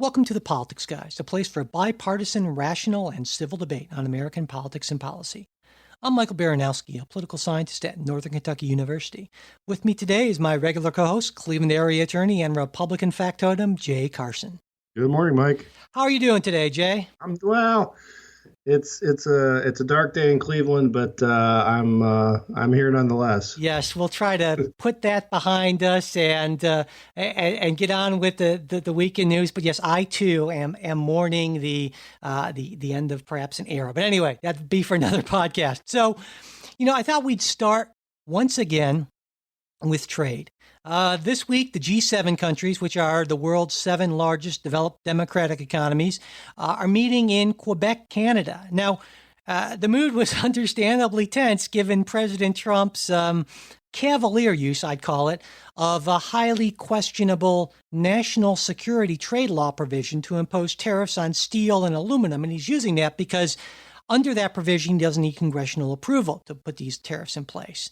Welcome to the Politics Guys, a place for bipartisan, rational, and civil debate on American politics and policy. I'm Michael Baranowski, a political scientist at Northern Kentucky University. With me today is my regular co-host, Cleveland area attorney and Republican factotum, Jay Carson. Good morning, Mike. How are you doing today, Jay? It's a dark day in Cleveland, but I'm here nonetheless. Yes, we'll try to put that behind us and get on with the weekend news. But yes, I too am mourning the end of perhaps an era. But anyway, that'd be for another podcast. So, I thought we'd start once again with trade. This week, the G7 countries, which are the world's 7 largest developed democratic economies, are meeting in Quebec, Canada. Now, the mood was understandably tense given President Trump's cavalier use, I'd call it, of a highly questionable national security trade law provision to impose tariffs on steel and aluminum. And he's using that because under that provision, he doesn't need congressional approval to put these tariffs in place.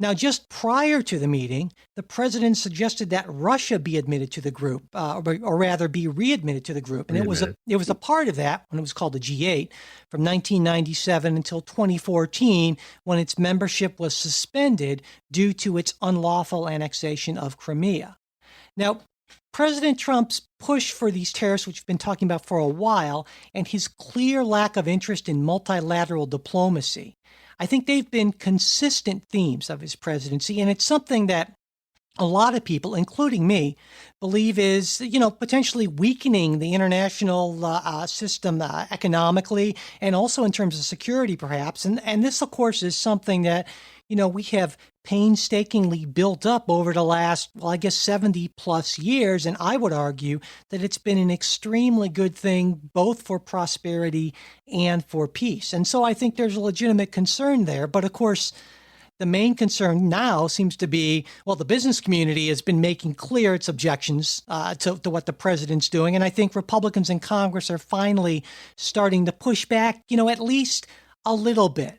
Now, just prior to the meeting, the president suggested that Russia be admitted to the group, or rather be readmitted to the group. And it was a part of that when it was called the G8 from 1997 until 2014, when its membership was suspended due to its unlawful annexation of Crimea. Now, President Trump's push for these tariffs, which we've been talking about for a while, and his clear lack of interest in multilateral diplomacy, I think they've been consistent themes of his presidency, and it's something that a lot of people, including me, believe is, potentially weakening the international system economically and also in terms of security, perhaps. And this, of course, is something that, we have painstakingly built up over the last, 70 plus years. And I would argue that it's been an extremely good thing, both for prosperity and for peace. And so I think there's a legitimate concern there. But of course, the main concern now seems to be, the business community has been making clear its objections to what the president's doing. And I think Republicans in Congress are finally starting to push back, at least a little bit.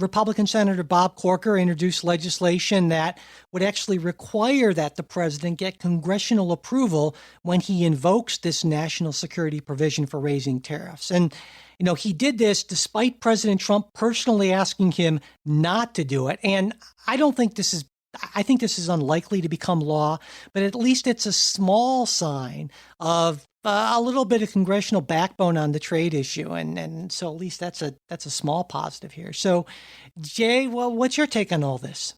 Republican Senator Bob Corker introduced legislation that would actually require that the president get congressional approval when he invokes this national security provision for raising tariffs. And, he did this despite President Trump personally asking him not to do it. And I think this is unlikely to become law, but at least it's a small sign of a little bit of congressional backbone on the trade issue. And so at least that's a small positive here. So, Jay, what's your take on all this?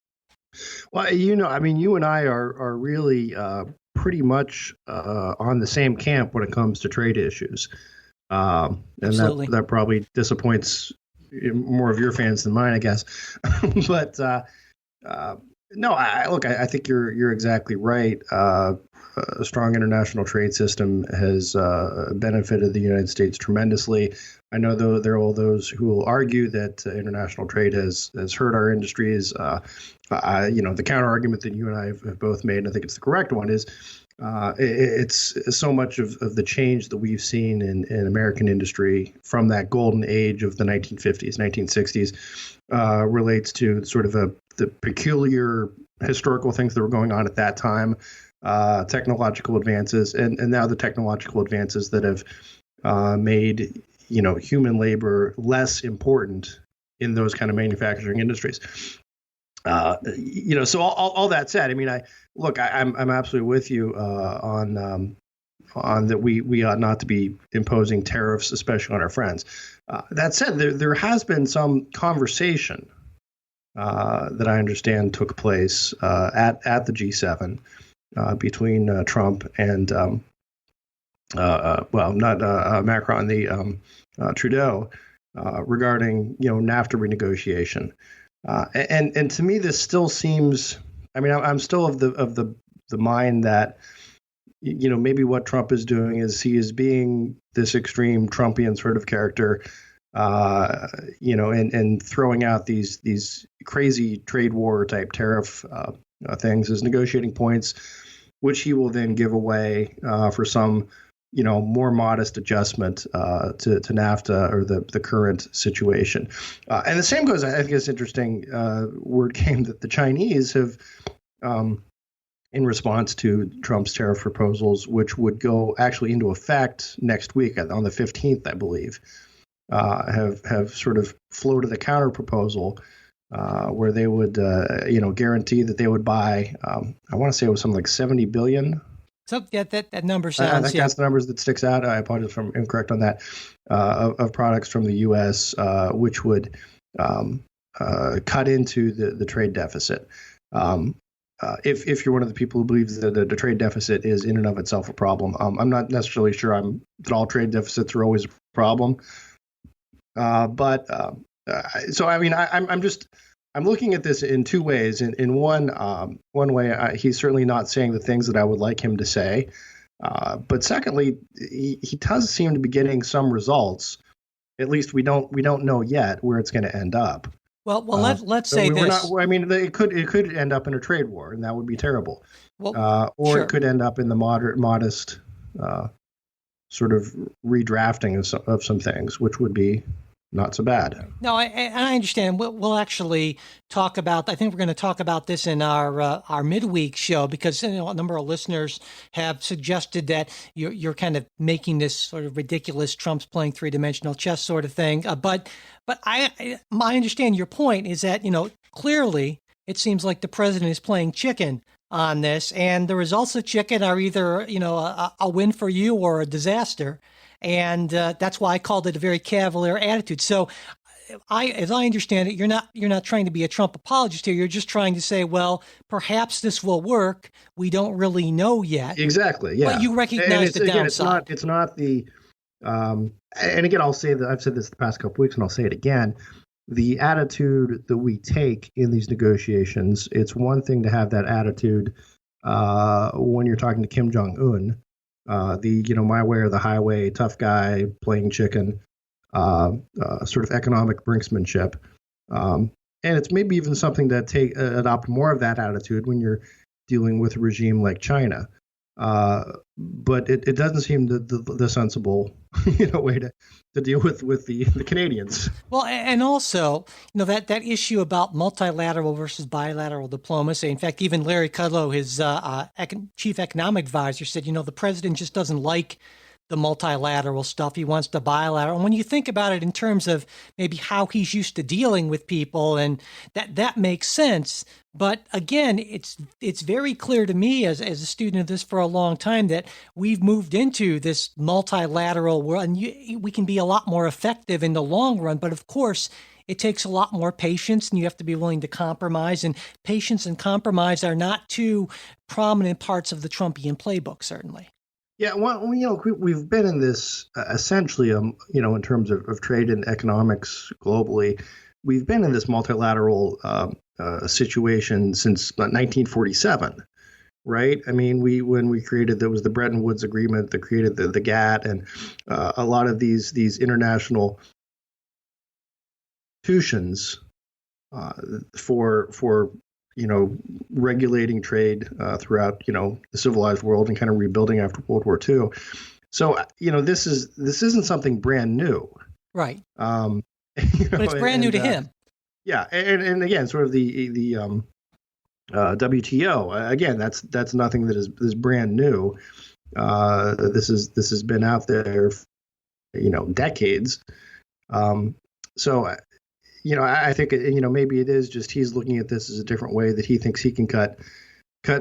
Well, you and I are really pretty much on the same camp when it comes to trade issues. And that probably disappoints more of your fans than mine, I guess. But no, I think you're exactly right. A strong international trade system has benefited the United States tremendously. I know, though, there are all those who will argue that international trade has hurt our industries. The counter argument that you and I have both made, and I think it's the correct one, is it's so much of the change that we've seen in American industry from that golden age of the 1950s, 1960s, relates to sort of the peculiar historical things that were going on at that time, technological advances, and now the technological advances that have made human labor less important in those kind of manufacturing industries. So all that said, I'm absolutely with you on that we ought not to be imposing tariffs, especially on our friends. That said, there has been some conversation that I understand took place at the G7 between Trump and not Macron, Trudeau, regarding NAFTA renegotiation. And to me, this still seems. I'm still of the mind that maybe what Trump is doing is he is being this extreme Trumpian sort of character, and throwing out these crazy trade war type tariff things as negotiating points, which he will then give away for some more modest adjustment to NAFTA or the current situation. And the same goes, I think it's interesting, word came that the Chinese have in response to Trump's tariff proposals, which would go actually into effect next week on the 15th, I believe, have sort of floated a counter proposal where they would, guarantee that they would buy. I want to say it was something like 70 billion. So that number sounds. That's the numbers that sticks out. I apologize if I'm incorrect on that. Of products from the U.S., which would cut into the trade deficit. If you're one of the people who believes that the trade deficit is in and of itself a problem, I'm not necessarily sure that all trade deficits are always a problem. So I mean, I'm looking at this in two ways. In one way, he's certainly not saying the things that I would like him to say. But secondly, he does seem to be getting some results. At least we don't know yet where it's going to end up. Well, let's say this. It could end up in a trade war, and that would be terrible. Or sure. It could end up in the modest sort of redrafting of some things, which would be not so bad. No, I understand. We'll actually talk about. I think we're going to talk about this in our midweek show, because a number of listeners have suggested that you're kind of making this sort of ridiculous Trump's playing three-dimensional chess sort of thing. But I understand your point is that clearly it seems like the president is playing chicken on this, and the results of chicken are either a win for you or a disaster. And that's why I called it a very cavalier attitude. So, as I understand it, you're not trying to be a Trump apologist here. You're just trying to say, well, perhaps this will work. We don't really know yet. Exactly. Yeah. But you recognize the downside. It's not the. And again, I'll say that I've said this the past couple of weeks, and I'll say it again. The attitude that we take in these negotiations, it's one thing to have that attitude when you're talking to Kim Jong-un. My way or the highway, tough guy playing chicken, sort of economic brinksmanship, and it's maybe even something to adopt more of that attitude when you're dealing with a regime like China. But it doesn't seem the sensible way to deal with the Canadians. Well, and also that issue about multilateral versus bilateral diplomacy. In fact, even Larry Kudlow, his chief economic advisor, said the president just doesn't like the multilateral stuff. He wants the bilateral. And when you think about it in terms of maybe how he's used to dealing with people, and that makes sense. But again, it's very clear to me as a student of this for a long time that we've moved into this multilateral world, and we can be a lot more effective in the long run. But of course, it takes a lot more patience, and you have to be willing to compromise. And patience and compromise are not two prominent parts of the Trumpian playbook, certainly. Yeah, well, we've been in this essentially, in terms of trade and economics globally, we've been in this multilateral situation since 1947, right? I mean, when we created, there was the Bretton Woods Agreement that created the GATT, and a lot of these international institutions for regulating trade throughout, the civilized world and kind of rebuilding after World War II. So, this isn't something brand new. Right. But it's brand new to him. Yeah. And again, sort of the WTO, again, that's nothing that is brand new. This has been out there, decades. So, I think, maybe it is just he's looking at this as a different way that he thinks he can cut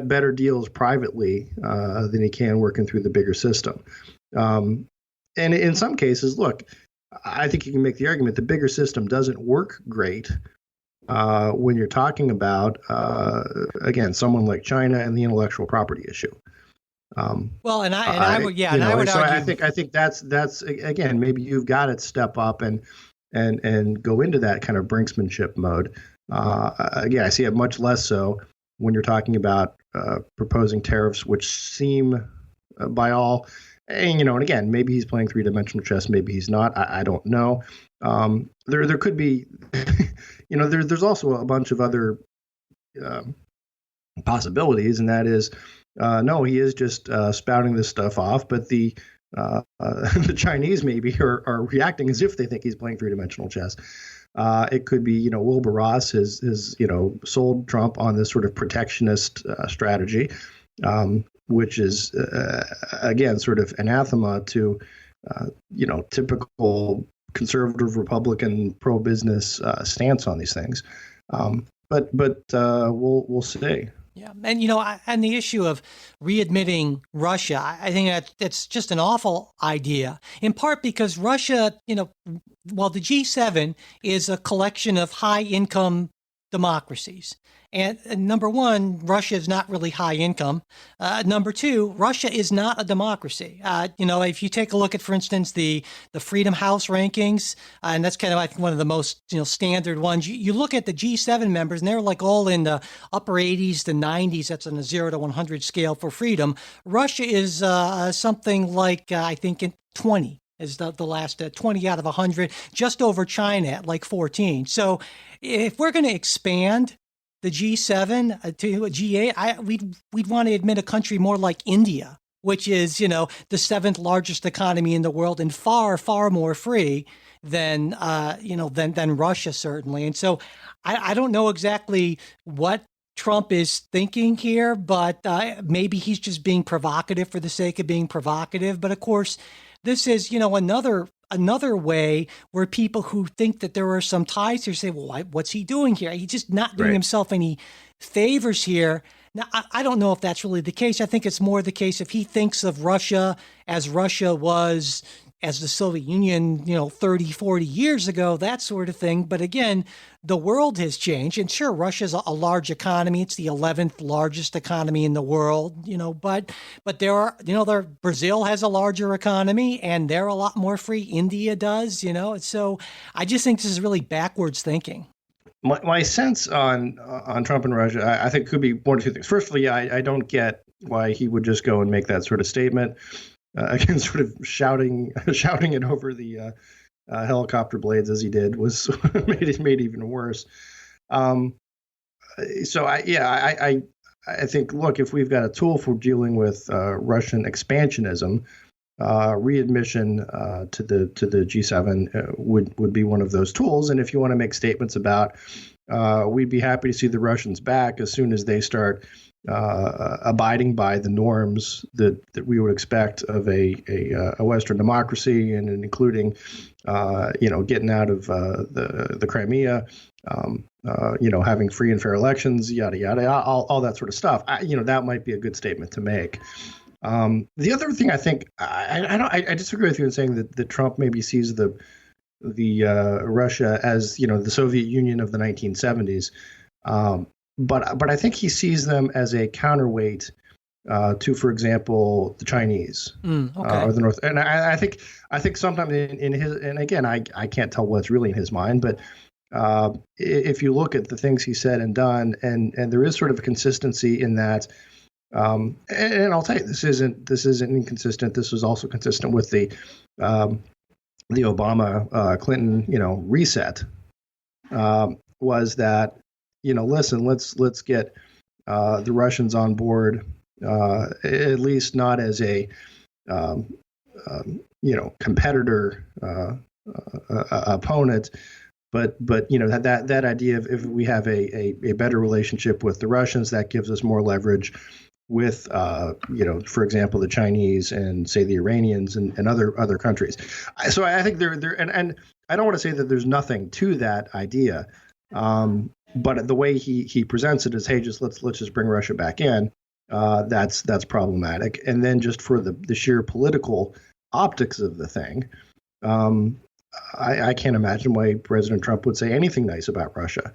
better deals privately than he can working through the bigger system. And in some cases, look, I think you can make the argument the bigger system doesn't work great when you're talking about, again, someone like China and the intellectual property issue. Well, I would argue. I think that's again, maybe you've got to step up and go into that kind of brinksmanship mode. Again, I see it much less so when you're talking about proposing tariffs, which seem by all, and again, maybe he's playing three-dimensional chess, maybe he's not. I don't know. There could be, there's also a bunch of other possibilities, and that is, no, he is just spouting this stuff off, but the Chinese maybe are reacting as if they think he's playing three-dimensional chess. It could be, Wilbur Ross has sold Trump on this sort of protectionist strategy. which is again sort of anathema to typical conservative Republican pro-business stance on these things. But we'll see. Yeah, and and the issue of readmitting Russia, I think that's just an awful idea. In part because Russia, while the G7 is a collection of high-income democracies. And number one, Russia is not really high income. Number two, Russia is not a democracy. If you take a look at, for instance, the Freedom House rankings, and that's kind of like one of the most standard ones. You look at the G7 members, and they're like all in the upper 80s to 90s. That's on a 0 to 100 scale for freedom. Russia is something like I think in 20. Is the last 20 out of 100, just over China at like 14. So if we're going to expand the G7 to a G8, we'd want to admit a country more like India, which is, the seventh largest economy in the world and far, far more free than Russia, certainly. And so I don't know exactly what Trump is thinking here, but maybe he's just being provocative for the sake of being provocative. But of course, this is, another way where people who think that there are some ties here say, well, what's he doing here? He's just not doing himself any favors here. Now, I don't know if that's really the case. I think it's more the case if he thinks of Russia as Russia was as the Soviet Union, 30, 40 years ago, that sort of thing. But again, the world has changed. And sure, Russia's a large economy. It's the 11th largest economy in the world, but Brazil has a larger economy and they're a lot more free. India does, So I just think this is really backwards thinking. My sense on Trump and Russia, I think could be one or two things. Firstly, I don't get why he would just go and make that sort of statement. Again, sort of shouting it over the helicopter blades as he did was made it even worse. So I think, look, if we've got a tool for dealing with Russian expansionism, readmission to the G7 would be one of those tools. And if you want to make statements about, we'd be happy to see the Russians back as soon as they start abiding by the norms that we would expect of a Western democracy, and including getting out of the Crimea, having free and fair elections, yada yada, all that sort of stuff. That might be a good statement to make. The other thing I think I disagree with you in saying that Trump maybe sees the Russia as the Soviet Union of the 1970s. But I think he sees them as a counterweight to, for example, the Chinese or the North. And I think sometimes in his, and again, I can't tell what's really in his mind, but if you look at the things he said and done, and there is sort of a consistency in that. And I'll tell you, this isn't inconsistent. This was also consistent with the Obama Clinton reset. Was that listen, let's get the Russians on board, at least not as a competitor opponent, but that idea of if we have a better relationship with the Russians, that gives us more leverage with for example, the Chinese and say the Iranians and other countries. So I think there and I don't want to say that there's nothing to that idea. But the way he presents it is, hey, let's just bring Russia back in. That's problematic. And then just for the sheer political optics of the thing, I can't imagine why President Trump would say anything nice about Russia.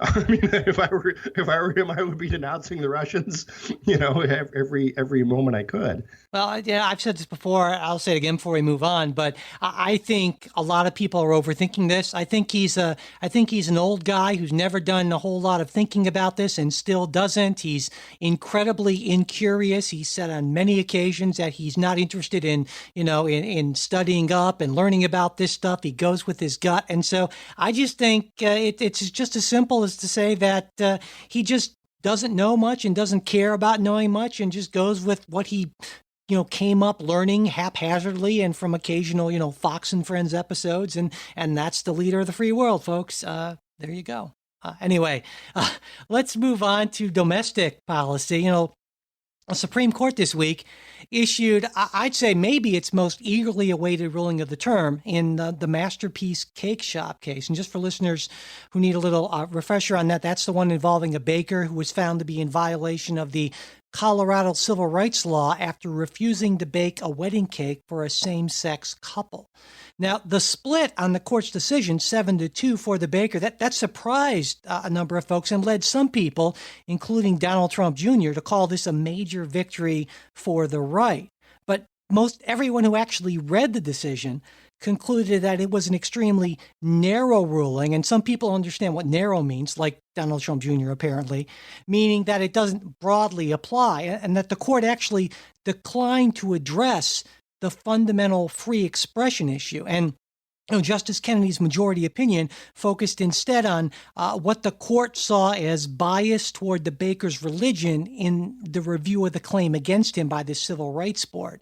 I mean, if I were him, I would be denouncing the Russians, every moment I could. Well, yeah, I've said this before. I'll say it again before we move on. But I think a lot of people are overthinking this. I think he's an old guy who's never done a whole lot of thinking about this and still doesn't. He's incredibly incurious. He said on many occasions that he's not interested in studying up and learning about this stuff. He goes with his gut, and so I just think it's just as simple as to say that he just doesn't know much and doesn't care about knowing much and just goes with what he came up learning haphazardly and from occasional Fox and Friends episodes, and that's the leader of the free world, folks. There you go. Anyway, let's move on to domestic policy. The Supreme Court this week issued, I'd say maybe its most eagerly awaited ruling of the term in the Masterpiece Cakeshop case. And just for listeners who need a little refresher on that, that's the one involving a baker who was found to be in violation of the Colorado civil rights law after refusing to bake a wedding cake for a same-sex couple. Now, the split on the court's decision, 7-2 for the baker, that surprised a number of folks and led some people, including Donald Trump Jr., to call this a major victory for the right. But most everyone who actually read the decision concluded that it was an extremely narrow ruling, and some people understand what narrow means, like Donald Trump Jr. apparently, meaning that it doesn't broadly apply, and that the court actually declined to address the fundamental free expression issue. And Justice Kennedy's majority opinion focused instead on what the court saw as bias toward the baker's religion in the review of the claim against him by the Civil Rights Board.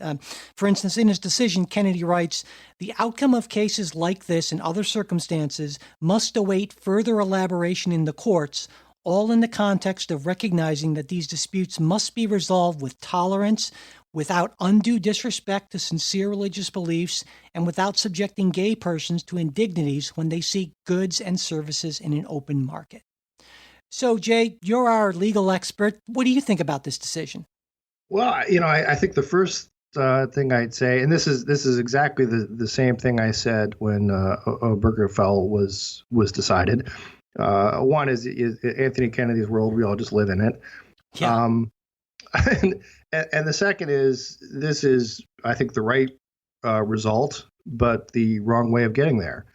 For instance, in his decision, Kennedy writes, "The outcome of cases like this and other circumstances must await further elaboration in the courts, all in the context of recognizing that these disputes must be resolved with tolerance, without undue disrespect to sincere religious beliefs, and without subjecting gay persons to indignities when they seek goods and services in an open market." So, Jay, you're our legal expert. What do you think about this decision? Well, I think the first thing I'd say, and this is exactly the same thing I said when Obergefell was decided. One is Anthony Kennedy's world. We all just live in it. Yeah. And the second is, this is, I think, the right result, but the wrong way of getting there.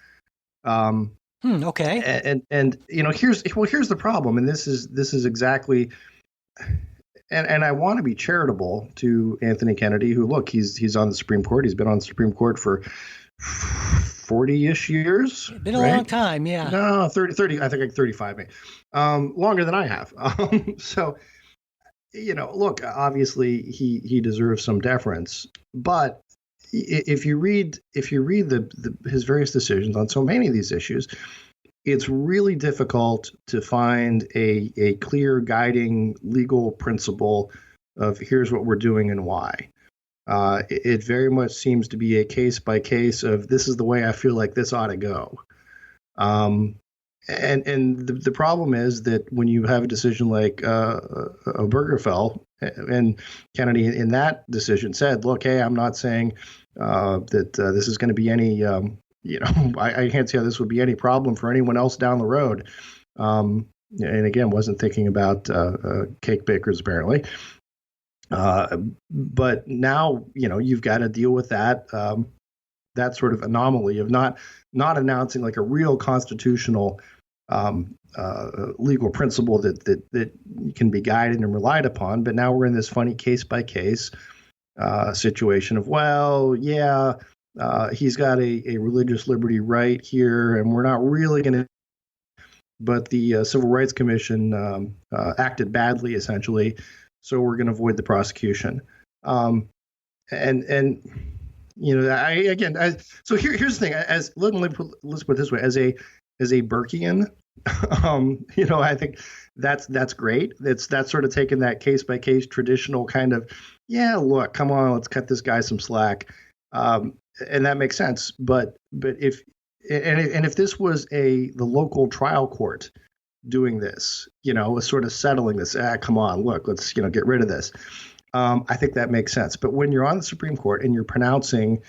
Okay. And here's the problem, and this is exactly, and I want to be charitable to Anthony Kennedy, who, look, he's on the Supreme Court. He's been on the Supreme Court for 40-ish years. Been a long time, yeah. No, 30, I think like 35, maybe. Longer than I have. So, look, obviously he deserves some deference, but if you read his various decisions on so many of these issues, it's really difficult to find a clear guiding legal principle of here's what we're doing and why. It very much seems to be a case by case of this is the way I feel like this ought to go. And the problem is that when you have a decision like Obergefell, and Kennedy in that decision said, look, hey, I'm not saying that this is going to be any, I can't see how this would be any problem for anyone else down the road. And again, wasn't thinking about cake bakers, apparently. But now, you've got to deal with that sort of anomaly of not announcing like a real constitutional legal principle that can be guided and relied upon. But now we're in this funny case by case situation of, well, yeah, he's got a religious liberty right here, and we're not really going to. But the Civil Rights Commission acted badly, essentially, so we're going to avoid the prosecution. So here's the thing. Let's put it this way: as a Burkean, I think that's great. That's sort of taking that case by case traditional kind of, yeah, look, come on, let's cut this guy some slack, and that makes sense. But if this was the local trial court doing this, sort of settling this, come on, look, let's get rid of this. I think that makes sense. But when you're on the Supreme Court and you're pronouncing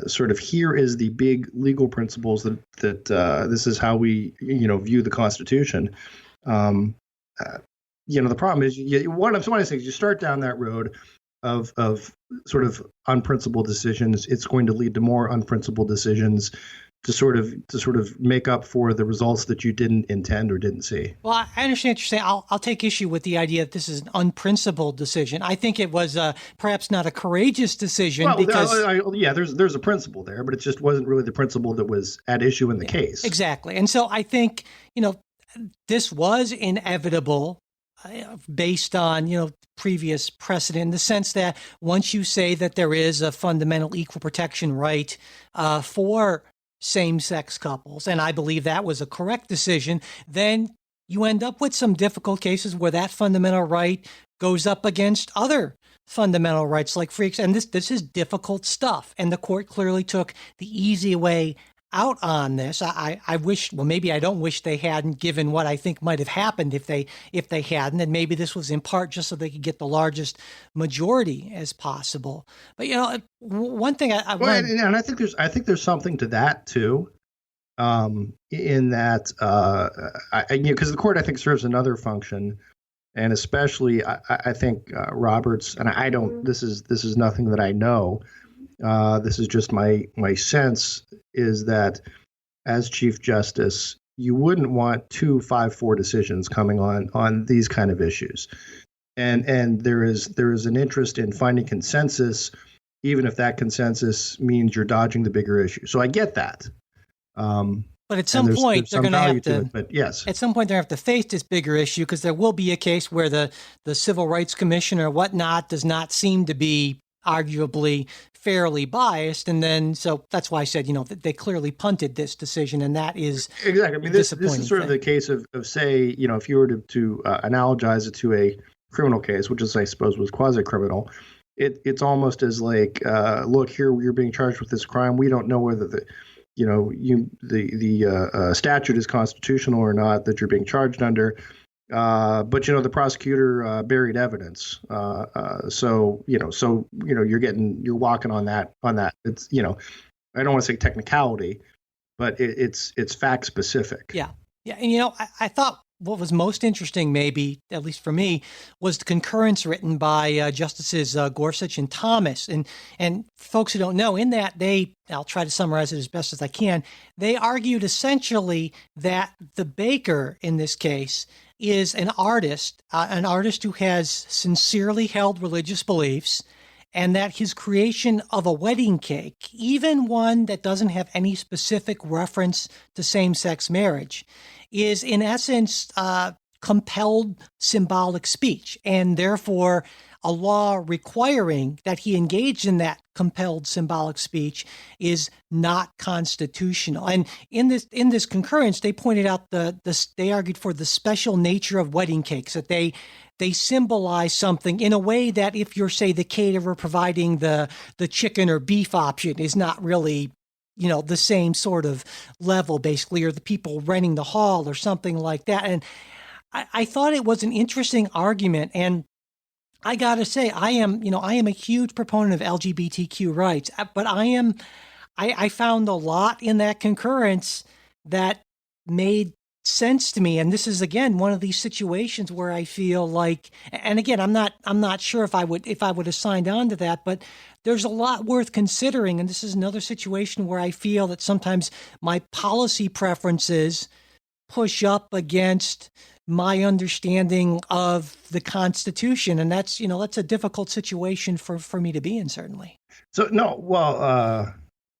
sort of here is the big legal principles that this is how we view the Constitution. The problem is one of the things you start down that road of sort of unprincipled decisions. It's going to lead to more unprincipled decisions to sort of make up for the results that you didn't intend or didn't see. Well, I understand what you're saying. I'll take issue with the idea that this is an unprincipled decision. I think it was perhaps not a courageous decision because there's a principle there, but it just wasn't really the principle that was at issue in the case. Exactly. And so I think, this was inevitable based on, previous precedent, in the sense that once you say that there is a fundamental equal protection right for same-sex couples, and I believe that was a correct decision, then you end up with some difficult cases where that fundamental right goes up against other fundamental rights like freaks. And this is difficult stuff. And the court clearly took the easy way out on this. I wish, well, maybe I don't wish they hadn't, given what I think might have happened if they hadn't, and maybe this was in part just so they could get the largest majority as possible. But one thing I well, and I think there's something to that too, in that because the court I think serves another function, and especially I think Roberts, and I don't. This is nothing that I know. This is just my sense, is that as Chief Justice, you wouldn't want 2 5-4 decisions coming on these kind of issues, and there is an interest in finding consensus, even if that consensus means you're dodging the bigger issue. So I get that. But at some point, they're going to have to. But yes, at some point they're going to have to face this bigger issue, because there will be a case where the Civil Rights Commission or whatnot does not seem to be arguably fairly biased, and then so that's why I said that they clearly punted this decision, and that is exactly. I mean, this is sort of the case of say, if you were to analogize it to a criminal case, which is, I suppose, was quasi-criminal. It's almost as like, look, here you're being charged with this crime. We don't know whether the statute is constitutional or not that you're being charged under. But the prosecutor buried evidence. So you're walking on that. It's I don't want to say technicality, but it's fact specific. Yeah. And I thought what was most interesting, maybe at least for me, was the concurrence written by Justices Gorsuch and Thomas. And folks who don't know, in that I'll try to summarize it as best as I can. They argued essentially that the baker in this case is an artist who has sincerely held religious beliefs, and that his creation of a wedding cake, even one that doesn't have any specific reference to same-sex marriage, is in essence compelled symbolic speech, and therefore a law requiring that he engage in that compelled symbolic speech is not constitutional. And in this concurrence, they pointed out they argued for the special nature of wedding cakes, that they symbolize something in a way that if you're, say, the caterer providing the chicken or beef option is not really the same sort of level, basically, or the people renting the hall or something like that. And I thought it was an interesting argument. And I got to say, I am a huge proponent of LGBTQ rights, but I found a lot in that concurrence that made sense to me. And this is, again, one of these situations where I feel like, and again, I'm not sure if I would have signed on to that, but there's a lot worth considering. And this is another situation where I feel that sometimes my policy preferences push up against my understanding of the Constitution, and that's a difficult situation for me to be in, certainly. So no, well,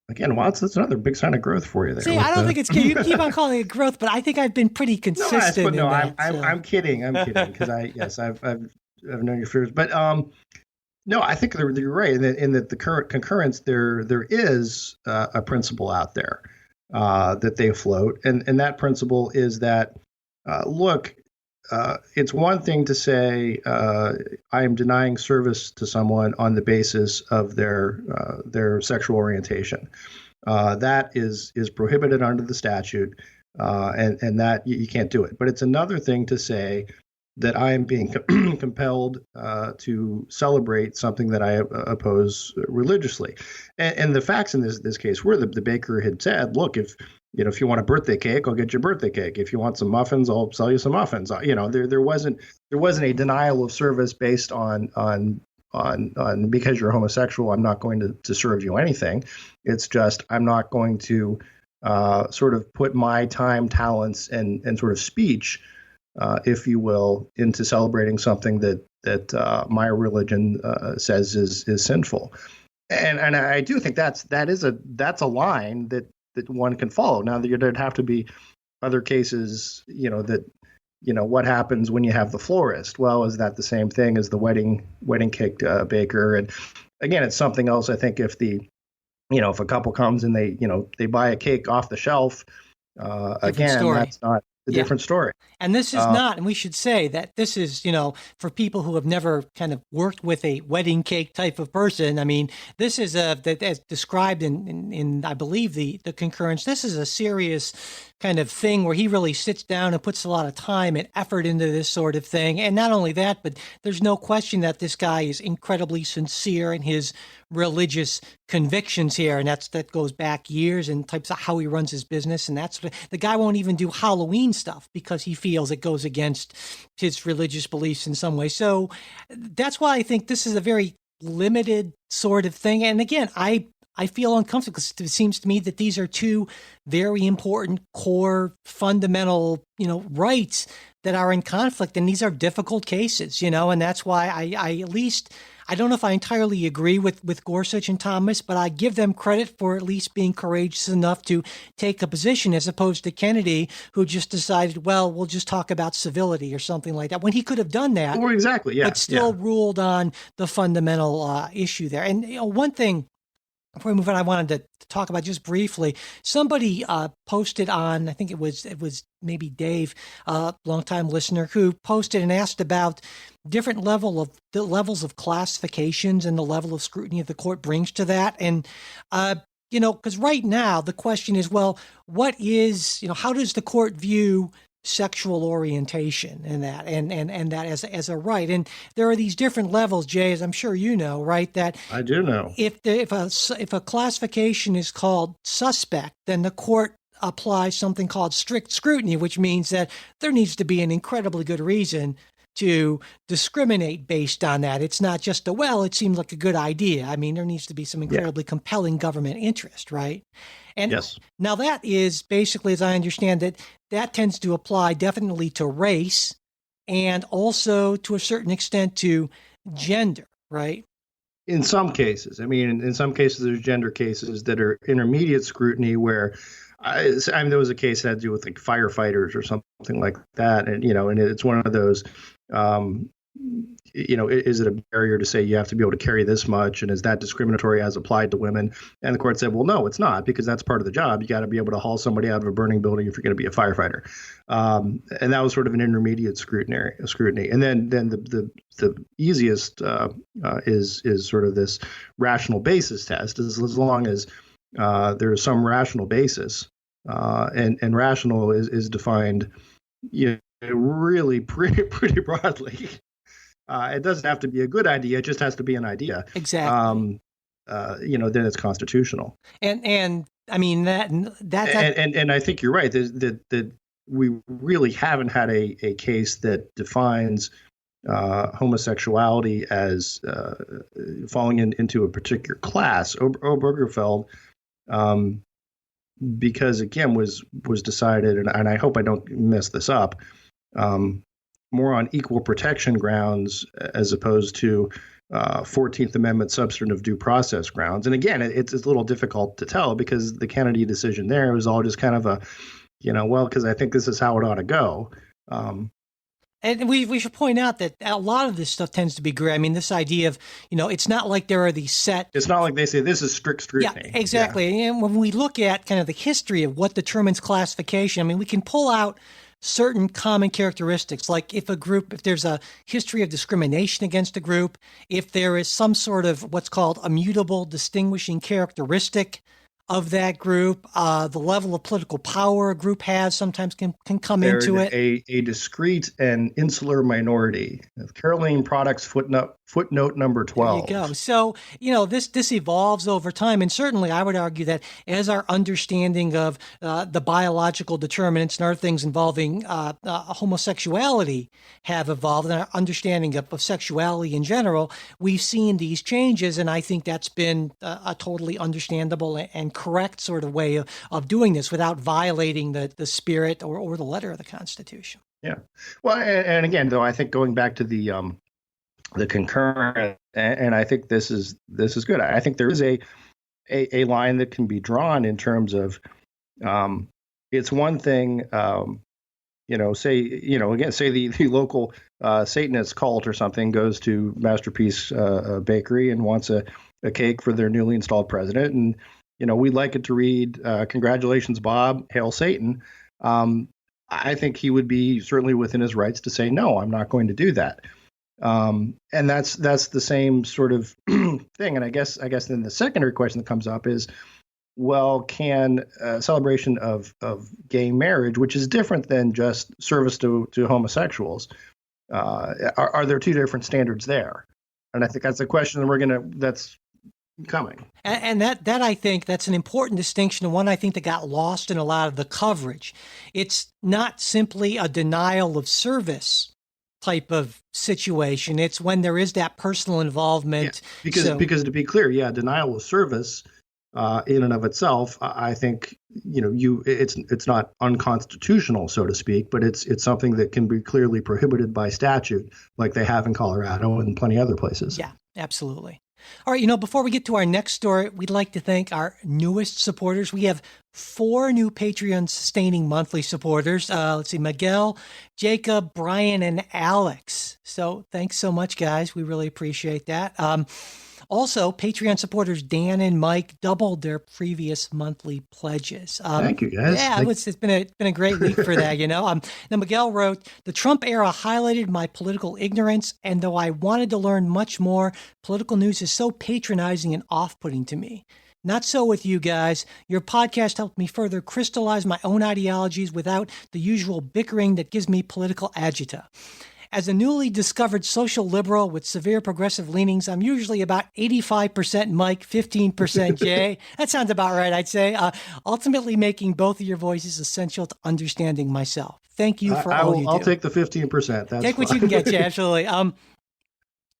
again, that's another big sign of growth for you there. See, I don't think it's you keep on calling it growth, but I think I've been pretty consistent. I'm kidding. I'm kidding, because I've known you for years, but no, I think you're right in that the current concurrence there is a principle out there that they float, and that principle is that look. It's one thing to say I am denying service to someone on the basis of their sexual orientation. That is prohibited under the statute, and that you can't do it. But it's another thing to say that I am being compelled to celebrate something that I oppose religiously. And the facts in this case were the baker had said, look, if you want a birthday cake, I'll get you a birthday cake. If you want some muffins, I'll sell you some muffins. There wasn't a denial of service based on because you're homosexual, I'm not going to serve you anything. It's just I'm not going to sort of put my time, talents, and sort of speech, if you will, into celebrating something that my religion says is sinful. And I do think that's a line that one can follow. Now, there'd have to be other cases, what happens when you have the florist? Well, is that the same thing as the wedding cake baker? And again, it's something else. I think if if a couple comes and they buy a cake off the shelf, again, a different story. And this is not, and we should say that this is, for people who have never kind of worked with a wedding cake type of person. I mean, this is as described in I believe the concurrence. This is a serious kind of thing where he really sits down and puts a lot of time and effort into this sort of thing. And not only that, but there's no question that this guy is incredibly sincere in his religious convictions here, and that goes back years and types of how he runs his business. And the guy won't even do Halloween stuff because he feels it goes against his religious beliefs in some way. So that's why I think this is a very limited sort of thing. And again, I feel uncomfortable because it seems to me that these are two very important core fundamental, rights that are in conflict. And these are difficult cases, and that's why I don't know if I entirely agree with Gorsuch and Thomas, but I give them credit for at least being courageous enough to take a position as opposed to Kennedy, who just decided, well, we'll just talk about civility or something like that, when he could have done that. Or exactly, yeah. But still ruled on the fundamental issue there. And one thing, before we move on, I wanted to talk about just briefly. Somebody posted on, I think it was maybe Dave, longtime listener, who posted and asked about different levels of classifications and the level of scrutiny that the court brings to that. And because right now the question is, well, what is, how does the court view sexual orientation and that that as a right? And there are these different levels, Jay, as I'm sure you know, right? That I do know. If a classification is called suspect, then the court applies something called strict scrutiny, which means that there needs to be an incredibly good reason to discriminate based on that. It's not just it seems like a good idea. I mean, there needs to be some incredibly compelling government interest, right? And now that is basically, as I understand it, that tends to apply definitely to race and also to a certain extent to gender, right? In some cases. I mean, in some cases, there's gender cases that are intermediate scrutiny where there was a case that had to do with like firefighters or something like that. And, and it's one of those, is it a barrier to say you have to be able to carry this much? And is that discriminatory as applied to women? And the court said, well, no, it's not, because that's part of the job. You got to be able to haul somebody out of a burning building if you're going to be a firefighter. And that was sort of an intermediate scrutiny. And then the easiest is sort of this rational basis test, as long as there is some rational basis. And rational is defined, really pretty broadly. It doesn't have to be a good idea; it just has to be an idea. Exactly. Then it's constitutional. And I mean that. And I think you're right that we really haven't had a case that defines homosexuality as falling into a particular class. Obergefell, because again was decided, and I hope I don't mess this up, more on equal protection grounds as opposed to 14th Amendment substantive due process grounds. And again, it's a little difficult to tell because the Kennedy decision there was all just kind of a, because I think this is how it ought to go. And we should point out that a lot of this stuff tends to be gray. I mean, this idea of, it's not like there are these set. It's not like they say this is strict scrutiny. Yeah, exactly. Yeah. And when we look at kind of the history of what determines classification, I mean, we can pull out certain common characteristics, like if there's a history of discrimination against a group, if there is some sort of what's called immutable distinguishing characteristic of that group, the level of political power a group has sometimes can come into it. A discrete and insular minority. Caroline Products footnote number 12. There you go. So, this evolves over time. And certainly I would argue that as our understanding of the biological determinants and other things involving homosexuality have evolved, and our understanding of sexuality in general, we've seen these changes. And I think that's been a totally understandable and correct sort of way of doing this without violating the spirit or the letter of the Constitution. Yeah. Well, and again, though, I think going back to the concurrent, and I think this is good. I think there is a line that can be drawn in terms of it's one thing, say the local Satanist cult or something goes to Masterpiece Bakery and wants a cake for their newly installed president, and we'd like it to read, "Congratulations, Bob, Hail Satan." I think he would be certainly within his rights to say, no, I'm not going to do that. And that's the same sort of thing. And I guess then the secondary question that comes up is, well, can celebration of gay marriage, which is different than just service to homosexuals, are there two different standards there? And I think that's a question that's coming. And that I think that's an important distinction, and one I think that got lost in a lot of the coverage. It's not simply a denial of service type of situation. It's when there is that personal involvement. Yeah, because to be clear, denial of service in and of itself, I think it's not unconstitutional, so to speak, but it's something that can be clearly prohibited by statute, like they have in Colorado and plenty other places. Yeah, absolutely. All right, before we get to our next story, we'd like to thank our newest supporters. We have 4 new Patreon sustaining monthly supporters. Let's see, Miguel, Jacob, Brian, and Alex. So thanks so much, guys. We really appreciate that. Also, Patreon supporters Dan and Mike doubled their previous monthly pledges. Thank you, guys. Yeah, it's been a great week for that. Now, Miguel wrote, "The Trump era highlighted my political ignorance, and though I wanted to learn much more, political news is so patronizing and off-putting to me. Not so with you guys. Your podcast helped me further crystallize my own ideologies without the usual bickering that gives me political agita. As a newly discovered social liberal with severe progressive leanings, I'm usually about 85% Mike, 15% Jay." That sounds about right, I'd say. Ultimately making both of your voices essential to understanding myself. Thank you for all you do. I'll take the 15%. That's Take what you can get, Jay, absolutely.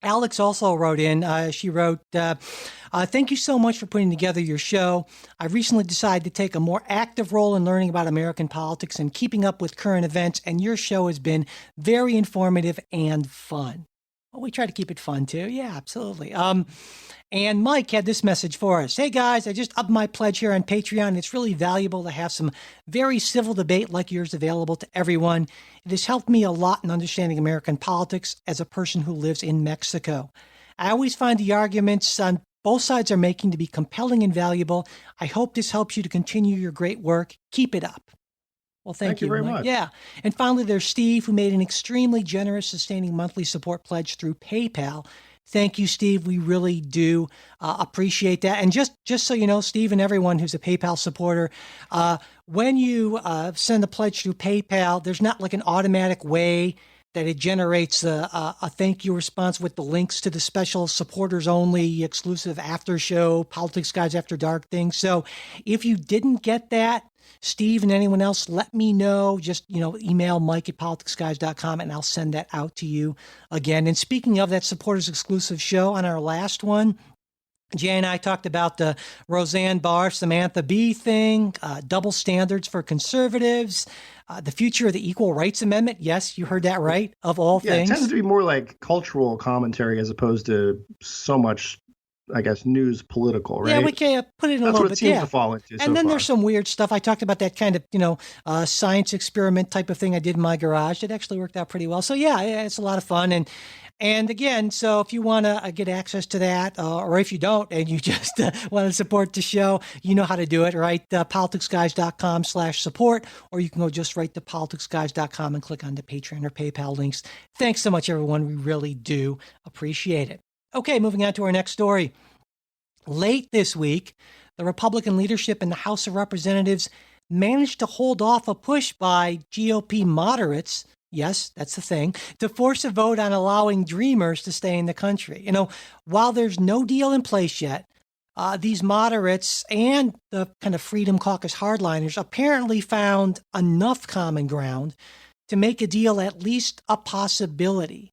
Alex also wrote in. She wrote, "Thank you so much for putting together your show. I recently decided to take a more active role in learning about American politics and keeping up with current events, and your show has been very informative and fun." Well, we try to keep it fun, too. Yeah, absolutely. And Mike had this message for us. "Hey, guys, I just upped my pledge here on Patreon. It's really valuable to have some very civil debate like yours available to everyone. It has helped me a lot in understanding American politics as a person who lives in Mexico. I always find the arguments on both sides are making to be compelling and valuable. I hope this helps you to continue your great work. Keep it up." Well, thank you very Mike. much. Yeah. And finally, there's Steve, who made an extremely generous, sustaining monthly support pledge through PayPal. Thank you, Steve. We really do appreciate that. And just so you know, Steve and everyone who's a PayPal supporter, when you send a pledge through PayPal, there's not like an automatic way that it generates a thank you response with the links to the special supporters only exclusive after show, Politics Guys After Dark thing. So if you didn't get that, Steve and anyone else, let me know. Just, email mike@politicsguys.com and I'll send that out to you again. And speaking of that supporters exclusive show, on our last one, Jay and I talked about the Roseanne Barr, Samantha Bee thing, double standards for conservatives, the future of the Equal Rights Amendment. Yes, you heard that right, of all things. It tends to be more like cultural commentary as opposed to so much, I guess, news political, right? Yeah, we can put it in a little bit. That's what it seems to fall into And then there's some weird stuff. I talked about that kind of, science experiment type of thing I did in my garage. It actually worked out pretty well. So yeah, it's a lot of fun. And again, so if you want to get access to that, or if you don't and you just want to support the show, you know how to do it, right? politicsguys.com/support, or you can go just right to politicsguys.com and click on the Patreon or PayPal links. Thanks so much, everyone. We really do appreciate it. Okay, moving on to our next story. Late this week, the Republican leadership in the House of Representatives managed to hold off a push by GOP moderates, yes, that's the thing, to force a vote on allowing Dreamers to stay in the country. While there's no deal in place yet, these moderates and the kind of Freedom Caucus hardliners apparently found enough common ground to make a deal at least a possibility.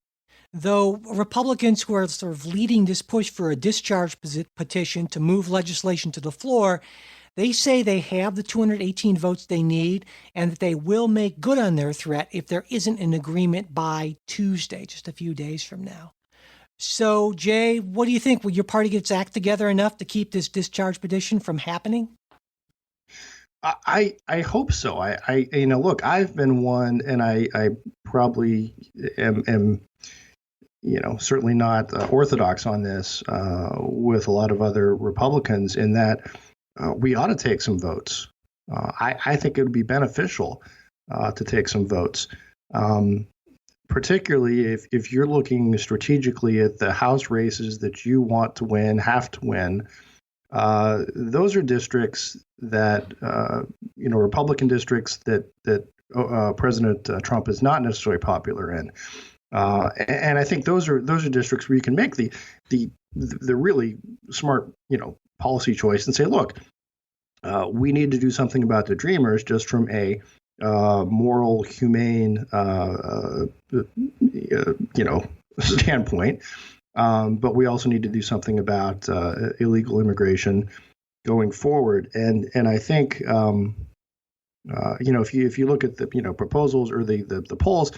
Though Republicans who are sort of leading this push for a discharge petition to move legislation to the floor, they say they have the 218 votes they need and that they will make good on their threat if there isn't an agreement by Tuesday, just a few days from now. So, Jay, what do you think? Will your party get its act together enough to keep this discharge petition from happening? I hope so. Look, I've been one, and I probably am certainly not orthodox on this with a lot of other Republicans in that we ought to take some votes. I think it would be beneficial to take some votes. Particularly if you're looking strategically at the House races that you want to win, have to win, those are districts that Republican districts that President Trump is not necessarily popular in, and I think those are districts where you can make the really smart policy choice and say, look, we need to do something about the Dreamers just from a moral, humane, standpoint. But we also need to do something about illegal immigration going forward. And I think, if you look at the proposals or the polls,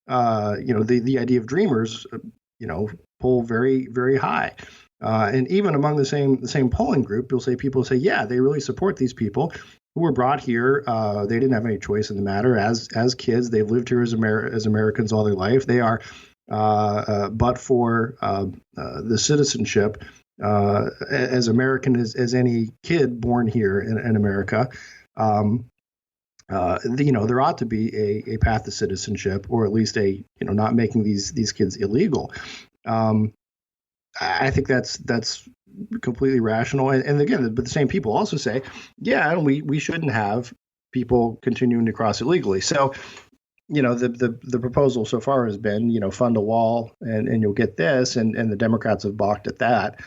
the idea of Dreamers, poll very, very high. And even among the same polling group, people say, yeah, they really support these people who were brought here. They didn't have any choice in the matter. As kids, they've lived here as Americans all their life. They are, but for the citizenship, as American as any kid born here in America. There ought to be a path to citizenship, or at least not making these kids illegal. I think that's completely rational. And again, but the same people also say, yeah, we shouldn't have people continuing to cross illegally. So, the proposal so far has been, fund a wall and you'll get this, and the Democrats have balked at that.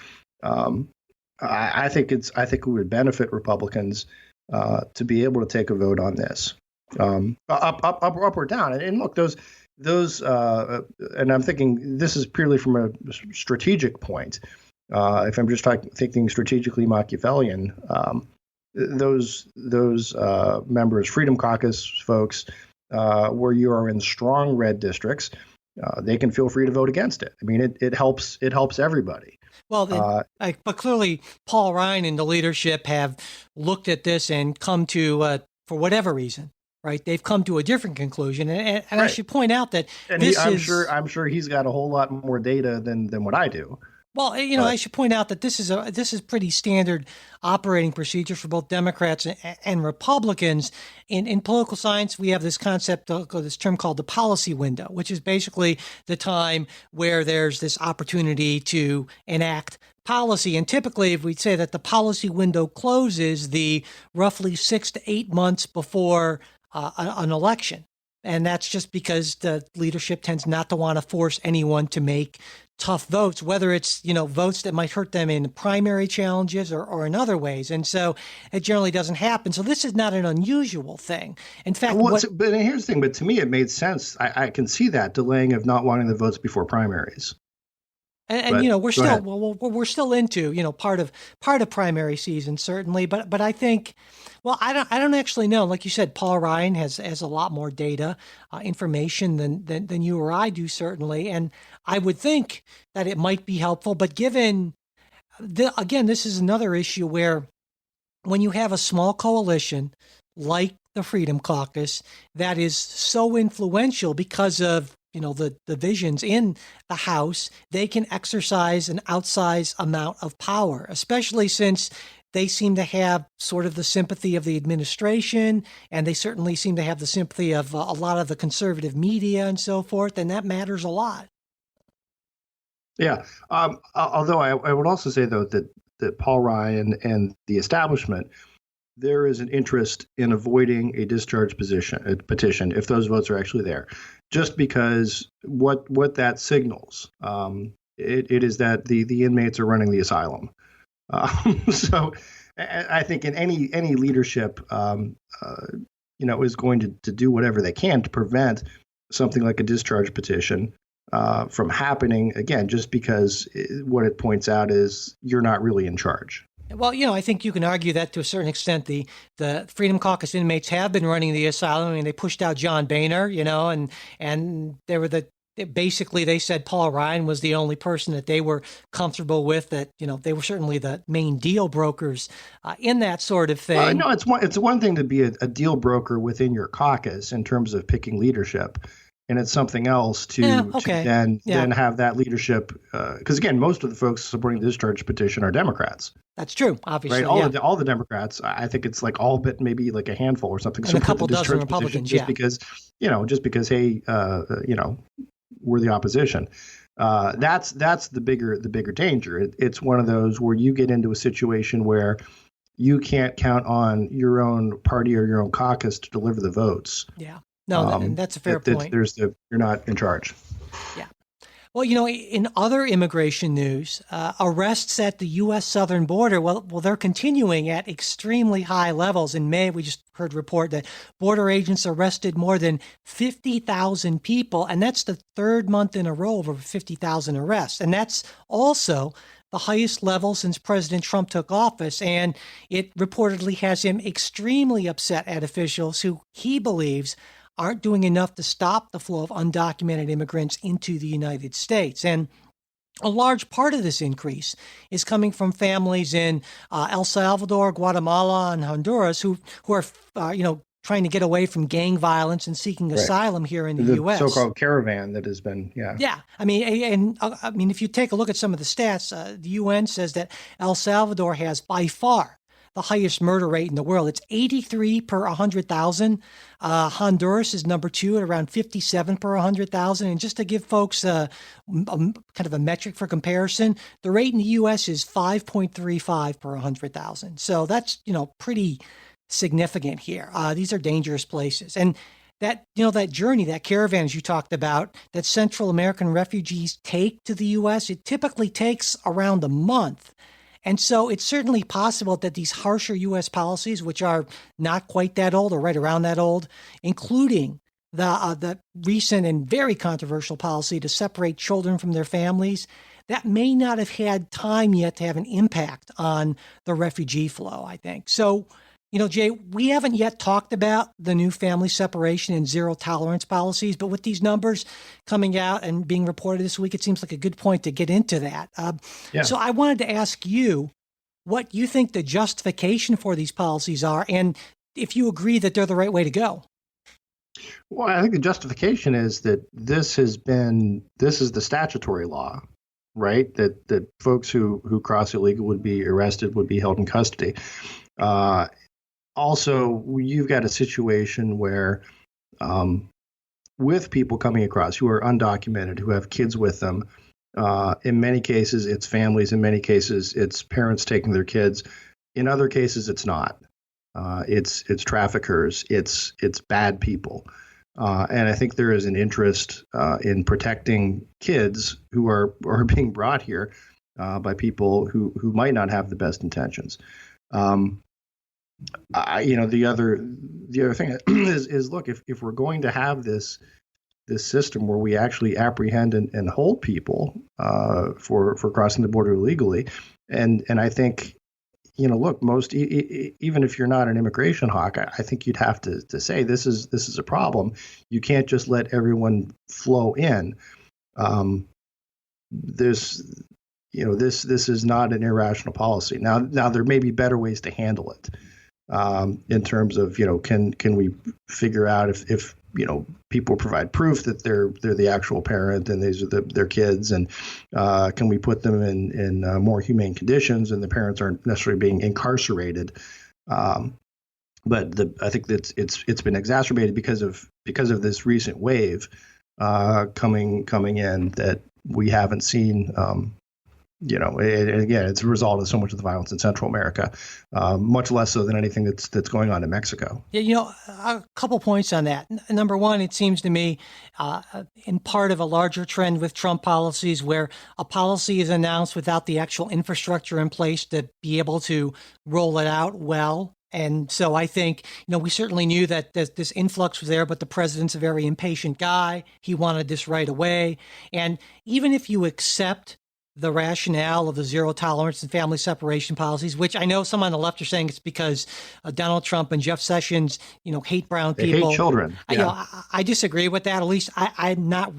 I think it would benefit Republicans to be able to take a vote on this, up or down. And look, those and I'm thinking this is purely from a strategic point. If I'm just thinking strategically Machiavellian, those members, Freedom Caucus folks, where you are in strong red districts, they can feel free to vote against it. I mean, it helps everybody. Well, but clearly Paul Ryan and the leadership have looked at this and come to, for whatever reason, right? They've come to a different conclusion. And right. I should point out that I'm sure he's got a whole lot more data than what I do. Well, I should point out that this is pretty standard operating procedure for both Democrats and Republicans. In political science, we have this concept, this term called the policy window, which is basically the time where there's this opportunity to enact policy. And typically, if we say that the policy window closes the roughly 6 to 8 months before an election. And that's just because the leadership tends not to want to force anyone to make tough votes, whether it's, votes that might hurt them in primary challenges or in other ways. And so it generally doesn't happen. So this is not an unusual thing. In fact, but here's the thing, but to me, it made sense. I can see that delaying of not wanting the votes before primaries. And we're still into, part of primary season, certainly. But I think, I don't actually know. Like you said, Paul Ryan has a lot more data, information than you or I do, certainly. And I would think that it might be helpful. But given, again, this is another issue where when you have a small coalition like the Freedom Caucus that is so influential because of the divisions in the House, they can exercise an outsized amount of power, especially since they seem to have sort of the sympathy of the administration, and they certainly seem to have the sympathy of a lot of the conservative media and so forth, and that matters a lot. Yeah. Although I would also say, though, that Paul Ryan and the establishment, there is an interest in avoiding a discharge petition if those votes are actually there, just because what that signals, it is that the inmates are running the asylum. So I think in any leadership, is going to do whatever they can to prevent something like a discharge petition from happening again, just because what it points out is you're not really in charge. Well, I think you can argue that to a certain extent. The Freedom Caucus inmates have been running the asylum. I mean, they pushed out John Boehner, and they were basically they said Paul Ryan was the only person that they were comfortable with, that, they were certainly the main deal brokers in that sort of thing. No, it's one thing to be a deal broker within your caucus in terms of picking leadership. and it's something else okay. to then have that leadership. Because again, most of the folks supporting the discharge petition are Democrats. That's true, obviously. Right, all the Democrats. I think it's like all but maybe like a handful or something. And a couple dozen Republicans, just because hey, we're the opposition. That's the bigger danger. It's one of those where you get into a situation where you can't count on your own party or your own caucus to deliver the votes. Yeah, no, that's a fair point. You're not in charge. Yeah. Well, in other immigration news, arrests at the U.S. southern border, well, they're continuing at extremely high levels. In May, we just heard report that border agents arrested more than 50,000 people, and that's the third month in a row of over 50,000 arrests. And that's also the highest level since President Trump took office, and it reportedly has him extremely upset at officials who he believes aren't doing enough to stop the flow of undocumented immigrants into the United States. And a large part of this increase is coming from families in El Salvador, Guatemala, and Honduras who are, trying to get away from gang violence and seeking asylum here in the U.S. So-called caravan that has been, Yeah. I mean, if you take a look at some of the stats, the UN says that El Salvador has by far the highest murder rate in the world. It's 83 per 100,000. Honduras is number 2 at around 57 per 100,000. And just to give folks kind of a metric for comparison, the rate in the U.S. is 5.35 per 100,000. So that's, pretty significant here. These are dangerous places. And that journey, that caravan, as you talked about, that Central American refugees take to the U.S., it typically takes around a month. And so it's certainly possible that these harsher U.S. policies, which are not quite that old or right around that old, including the recent and very controversial policy to separate children from their families, that may not have had time yet to have an impact on the refugee flow, I think. So, Jay, we haven't yet talked about the new family separation and zero tolerance policies, but with these numbers coming out and being reported this week, it seems like a good point to get into that. So I wanted to ask you what you think the justification for these policies are, and if you agree that they're the right way to go. Well, I think the justification is that this is the statutory law, right? That folks who cross illegal would be arrested, would be held in custody. Also, you've got a situation where with people coming across who are undocumented, who have kids with them, in many cases, it's families. In many cases, it's parents taking their kids. In other cases, it's not. It's traffickers. It's bad people. And I think there is an interest in protecting kids who are being brought here by people who might not have the best intentions. The other thing is look, if we're going to have this system where we actually apprehend and hold people for crossing the border illegally, and I think look, most even if you're not an immigration hawk, I think you'd have to say this is a problem. You can't just let everyone flow in. This is not an irrational policy. Now there may be better ways to handle it. In terms of, can we figure out if people provide proof that they're the actual parent and these are their kids, and can we put them in more humane conditions and the parents aren't necessarily being incarcerated? But I think that it's been exacerbated because of this recent wave coming in that we haven't seen. Again, it's a result of so much of the violence in Central America, much less so than anything that's going on in Mexico. Yeah, a couple points on that. Number one, it seems to me, in part of a larger trend with Trump policies, where a policy is announced without the actual infrastructure in place to be able to roll it out well. And so I think, we certainly knew that this influx was there, but the president's a very impatient guy. He wanted this right away. And even if you accept the rationale of the zero tolerance and family separation policies, which I know some on the left are saying it's because Donald Trump and Jeff Sessions, hate brown people. They hate children. Yeah. I disagree with that. At least I'm not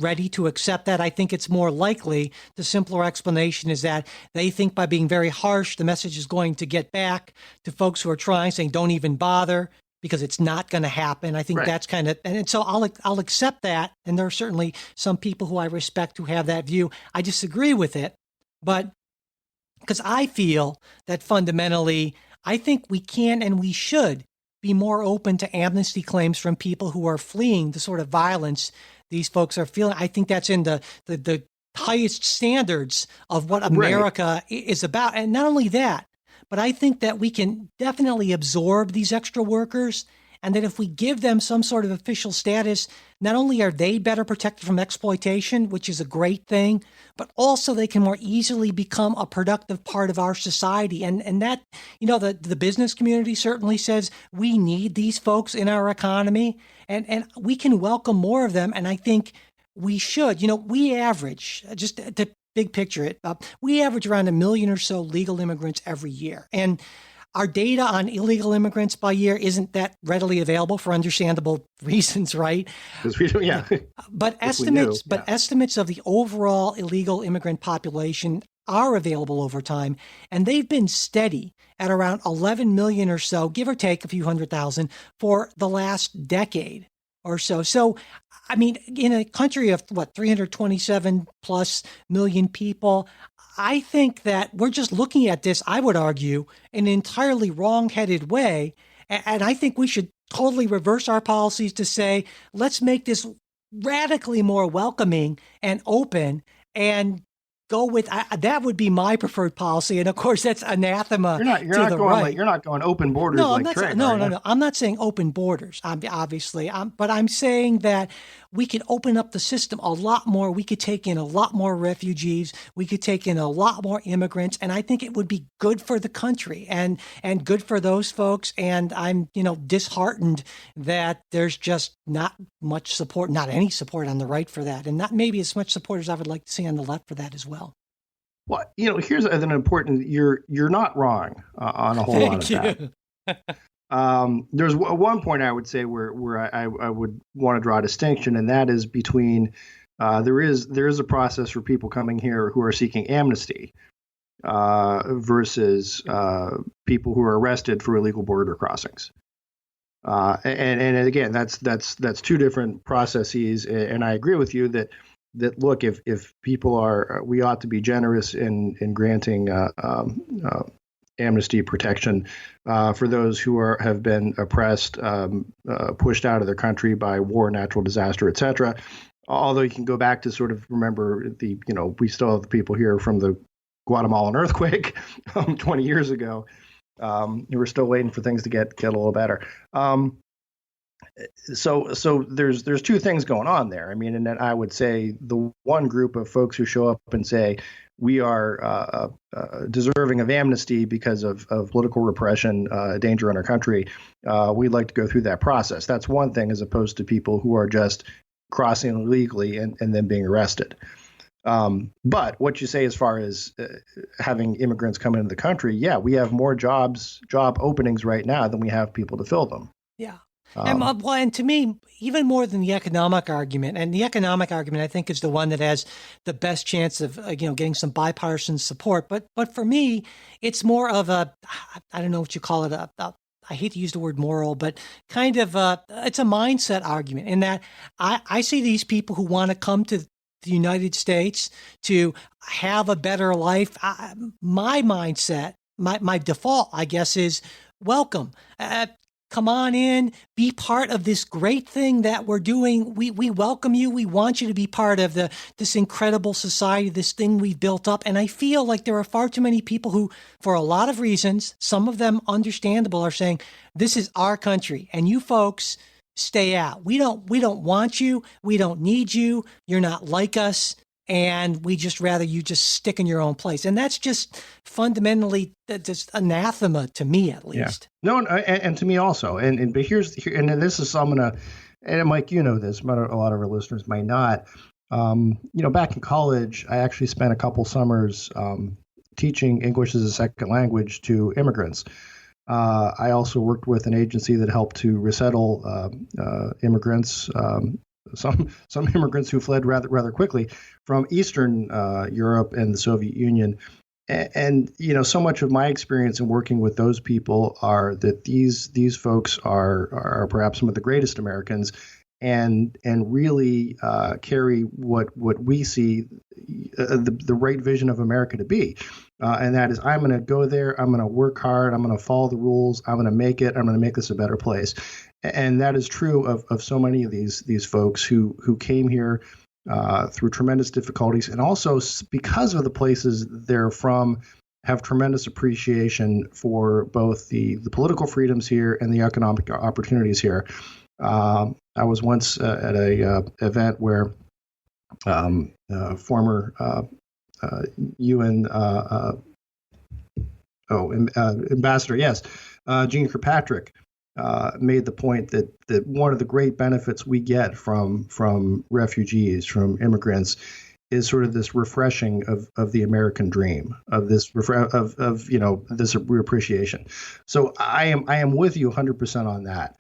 ready to accept that. I think it's more likely the simpler explanation is that they think by being very harsh, the message is going to get back to folks who are trying, saying don't even bother, because it's not going to happen. I think that's kind of, and so I'll accept that. And there are certainly some people who I respect who have that view. I disagree with it, but because I feel that fundamentally, I think we can and we should be more open to amnesty claims from people who are fleeing the sort of violence these folks are feeling. I think that's in the highest standards of what America is about. And not only that, but I think that we can definitely absorb these extra workers, and that if we give them some sort of official status, not only are they better protected from exploitation, which is a great thing, but also they can more easily become a productive part of our society. And that, the business community certainly says we need these folks in our economy, and we can welcome more of them. And I think we should. We average, just to big picture it, we average around 1 million or so legal immigrants every year. And our data on illegal immigrants by year isn't that readily available for understandable reasons, right? Because we don't, But estimates of the overall illegal immigrant population are available over time, and they've been steady at around 11 million or so, give or take a few 100,000, for the last decade or so. So, I mean, in a country of 327 plus million people, I think that we're just looking at this, I would argue, in an entirely wrong-headed way. And I think we should totally reverse our policies to say, let's make this radically more welcoming and open, and go with that would be my preferred policy. And of course, that's anathema you're to not the going right. You're not going open borders No, like Trump. no. I'm not saying open borders, obviously. But I'm saying that we could open up the system a lot more. We could take in a lot more refugees. We could take in a lot more immigrants. And I think it would be good for the country and good for those folks. And I'm, disheartened that there's just not much support, not any support on the right for that. And not maybe as much support as I would like to see on the left for that as well. Well, here's an important. You're not wrong on a whole lot of that. There's one point I would say where I would want to draw a distinction, and that is between there is a process for people coming here who are seeking amnesty versus people who are arrested for illegal border crossings. And again, that's two different processes, and I agree with you that look, if people are, we ought to be generous in granting amnesty protection for those who have been oppressed, pushed out of their country by war, natural disaster, etc. Although you can go back to sort of remember we still have the people here from the Guatemalan earthquake 20 years ago. We're still waiting for things to get a little better. So there's two things going on there. I mean, and then I would say the one group of folks who show up and say we are deserving of amnesty because of political repression, danger in our country, we'd like to go through that process. That's one thing, as opposed to people who are just crossing illegally and then being arrested. But what you say as far as having immigrants come into the country, yeah, we have more job openings right now than we have people to fill them. Yeah. And to me, even more than the economic argument, and the economic argument, I think, is the one that has the best chance of, getting some bipartisan support. But for me, it's more of I don't know what you call it, I hate to use the word moral, but kind of it's a mindset argument in that I see these people who want to come to the United States to have a better life. My mindset, my default, I guess, is welcome. Come on in, be part of this great thing that we're doing. We welcome you. We want you to be part of this incredible society, this thing we've built up. And I feel like there are far too many people who, for a lot of reasons, some of them understandable, are saying, this is our country and you folks stay out. We don't want you. We don't need you. You're not like us. And we just rather you just stick in your own place. And that's just fundamentally just anathema to me, at least. Yeah. No, and to me also. But here's this is I'm gonna, and Mike, this, but a lot of our listeners might not. Back in college, I actually spent a couple summers teaching English as a second language to immigrants. I also worked with an agency that helped to resettle immigrants. Some immigrants who fled rather quickly from Eastern Europe and the Soviet Union and so much of my experience in working with those people are that these folks are perhaps some of the greatest Americans, and really carry what we see the right vision of America to be, and that is, I'm going to go there, I'm going to work hard, I'm going to follow the rules, I'm going to make it, I'm going to make this a better place. And that is true of so many of these folks who came here through tremendous difficulties, and also because of the places they're from, have tremendous appreciation for both the political freedoms here and the economic opportunities here. I was once at a event where former UN ambassador, yes, Jean Kirkpatrick, made the point that one of the great benefits we get from refugees, from immigrants, is sort of this refreshing of the American dream, of this this appreciation. So I am with you 100% on that.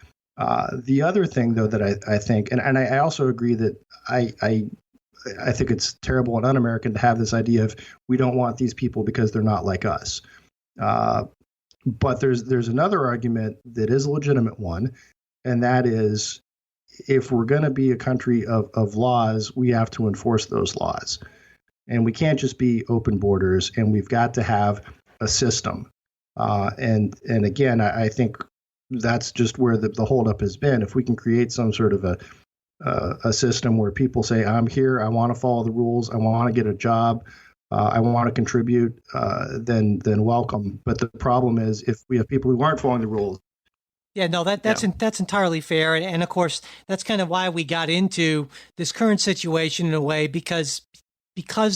The other thing, though, that I think, and I also agree that I think it's terrible and un-American to have this idea of, we don't want these people because they're not like us. But there's another argument that is a legitimate one, and that is, if we're going to be a country of laws, we have to enforce those laws. And we can't just be open borders, and we've got to have a system. And again, I think that's just where the holdup has been. If we can create some sort of a system where people say, I'm here, I want to follow the rules, I want to get a job, I want to contribute, then welcome. But the problem is, if we have people who aren't following the rules. Yeah, no, that's entirely fair. And of course, that's kind of why we got into this current situation in a way, because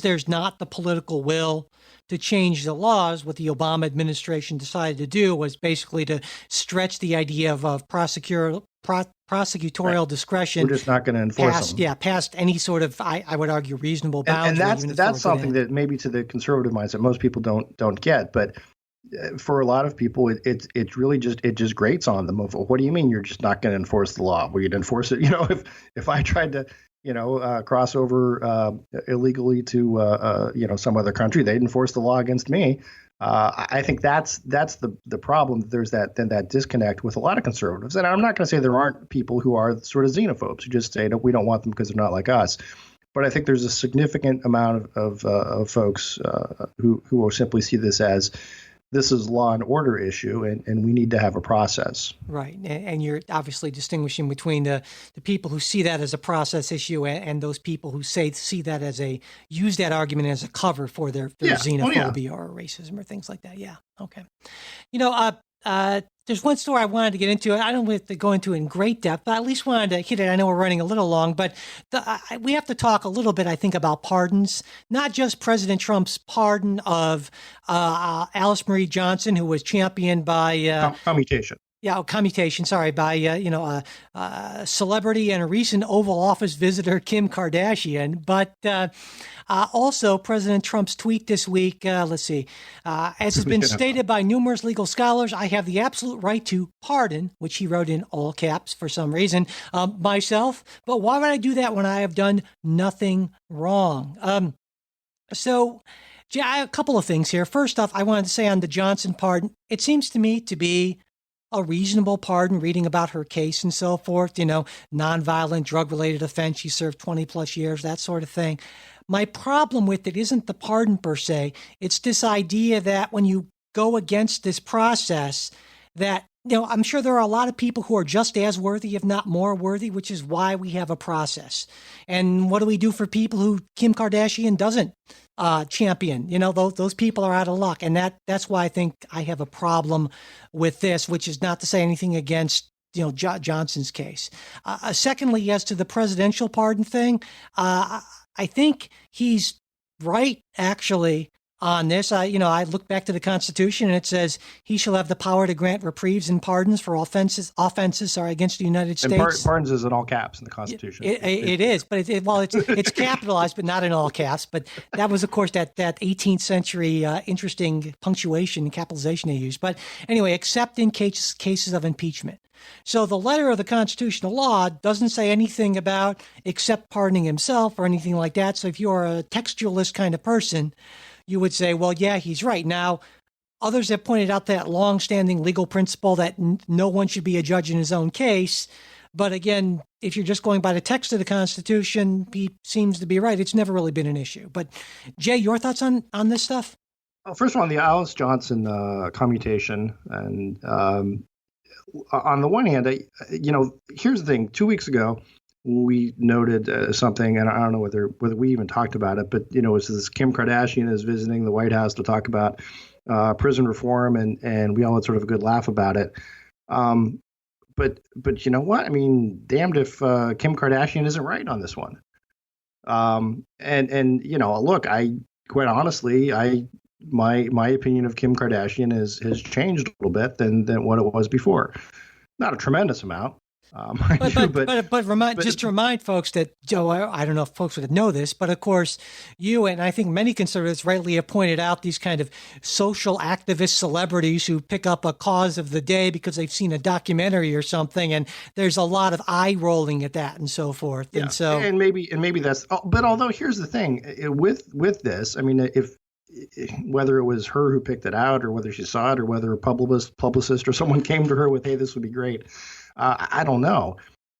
there's not the political will to change the laws. What the Obama administration decided to do was basically to stretch the idea of prosecutorial right. discretion. We're just not going to enforce them. Yeah, past any sort of, I would argue, reasonable boundary. And that's something that maybe to the conservative mindset most people don't get. But for a lot of people, it really just grates on them. Of, what do you mean you're just not going to enforce the law? Well, you'd enforce it. If I tried to cross over illegally to some other country, they'd enforce the law against me. I think that's the problem. There's that disconnect with a lot of conservatives, and I'm not going to say there aren't people who are sort of xenophobes who just say, no, we don't want them because they're not like us. But I think there's a significant amount of folks who will simply see this as, this is law and order issue, and we need to have a process. Right. And you're obviously distinguishing between the people who see that as a process issue and those people who see that as use that argument as a cover for their xenophobia or racism or things like that. Yeah. Okay. There's one story I wanted to get into. I don't have to go into it in great depth, but I at least wanted to hit it. I know we're running a little long, but we have to talk a little bit, I think, about pardons, not just President Trump's pardon of Alice Marie Johnson, who was championed by commutation. Yeah, commutation. Sorry, by a celebrity and a recent Oval Office visitor, Kim Kardashian, but also President Trump's tweet this week. Let's see, as has been stated by numerous legal scholars, I have the absolute right to pardon, which he wrote in all caps for some reason, myself. But why would I do that when I have done nothing wrong? So. A couple of things here. First off, I wanted to say on the Johnson pardon, it seems to me to be a reasonable pardon, reading about her case and so forth, nonviolent drug-related offense. She served 20 plus years, that sort of thing. My problem with it isn't the pardon per se. It's this idea that when you go against this process, that, I'm sure there are a lot of people who are just as worthy, if not more worthy, which is why we have a process. And what do we do for people who Kim Kardashian doesn't champion? Those people are out of luck. And that's why I think I have a problem with this, which is not to say anything against, Johnson's case. Secondly, as to the presidential pardon thing, I think he's right, actually, on this. I look back to the Constitution, and it says he shall have the power to grant reprieves and pardons for offenses against the United States. And pardons is in all caps in the Constitution. It is, but it's capitalized, but not in all caps. But that was, of course, that 18th century interesting punctuation and capitalization they used. But anyway, except in cases of impeachment. So the letter of the constitutional law doesn't say anything about except pardoning himself or anything like that. So if you're a textualist kind of person, you would say, well, yeah, he's right. Now, others have pointed out that longstanding legal principle that no one should be a judge in his own case. But again, if you're just going by the text of the Constitution, he seems to be right. It's never really been an issue. But Jay, your thoughts on this stuff? Well, first of all, on the Alice Johnson commutation, and on the one hand, here's the thing. 2 weeks ago, we noted something, and I don't know whether we even talked about it, but it's this Kim Kardashian is visiting the White House to talk about prison reform, and we all had sort of a good laugh about it. But you know what? I mean, damned if Kim Kardashian isn't right on this one. Look, I quite honestly, my opinion of Kim Kardashian has changed a little bit than what it was before. Not a tremendous amount. Just to remind folks that, Joe, I don't know if folks would know this, but of course, you and I think many conservatives rightly have pointed out these kind of social activist celebrities who pick up a cause of the day because they've seen a documentary or something, and there's a lot of eye rolling at that and so forth. Yeah. And maybe that's. But although here's the thing with this, I mean, if whether it was her who picked it out or whether she saw it or whether a publicist or someone came to her with, hey, this would be great. I don't know.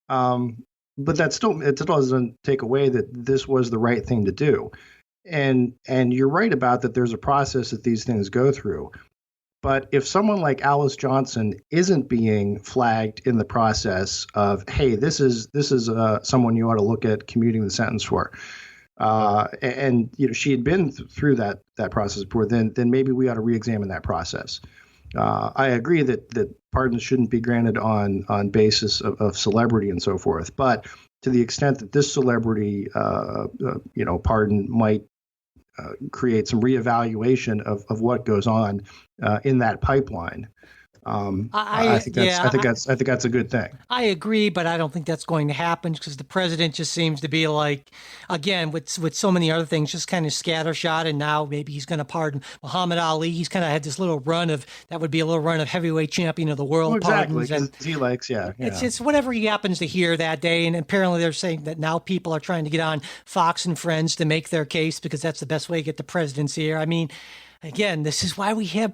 But it still doesn't take away that this was the right thing to do. And you're right about that there's a process that these things go through. But if someone like Alice Johnson isn't being flagged in the process of, hey, this is someone you ought to look at commuting the sentence for, and she had been through that process before, then maybe we ought to re-examine that process. I agree that pardons shouldn't be granted on basis of celebrity and so forth, but to the extent that this celebrity, pardon might create some reevaluation of what goes on in that pipeline. I think that's a good thing. I agree, but I don't think that's going to happen because the president just seems to be like, again, with so many other things, just kind of scattershot. And now maybe he's going to pardon Muhammad Ali. He's kind of had this little run of heavyweight champion of the world. Well, exactly, pardons, and he likes, yeah. It's whatever he happens to hear that day. And apparently they're saying that now people are trying to get on Fox and Friends to make their case because that's the best way to get the presidency here. I mean, again, this is why we have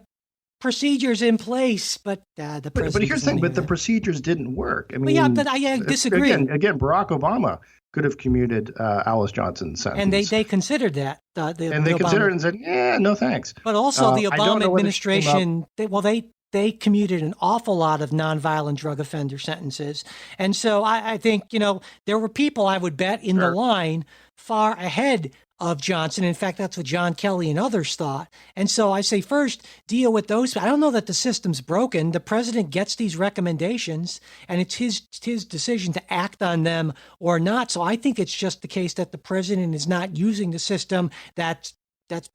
procedures in place, but the president. But here's the thing: the procedures didn't work. I mean, but I disagree. Again, Barack Obama could have commuted Alice Johnson's sentence, and they considered that. They considered it and said, "Yeah, no thanks." But also, the Obama administration, they commuted an awful lot of nonviolent drug offender sentences, and so I think there were people I would bet in the line far ahead of Johnson. In fact, that's what John Kelly and others thought. And so I say first, deal with those. I don't know that the system's broken. The president gets these recommendations, and it's his decision to act on them or not. So I think it's just the case that the president is not using the system. That's